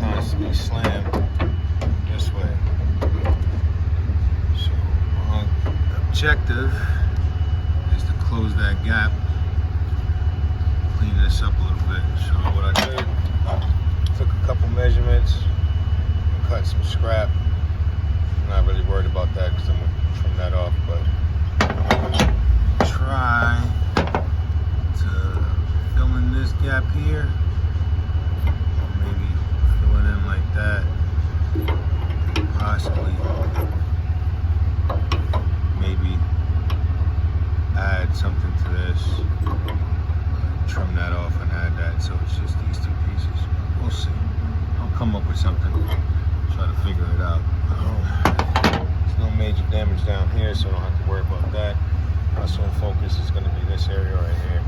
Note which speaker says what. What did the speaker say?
Speaker 1: constantly slammed this way. So the objective is to close that gap, clean this up a little bit. So what I did, took a couple measurements, cut some scrap. I'm not really worried about that because I'm going to trim that off, but I'm going to try to fill in this gap here. Maybe fill it in like that. Possibly maybe add something to this. Trim that off and add that so it's just these two pieces. We'll see. I'll come up with something. Try to figure it out. There's no major damage down here, so I don't have to worry about that. My sole focus is going to be this area right here.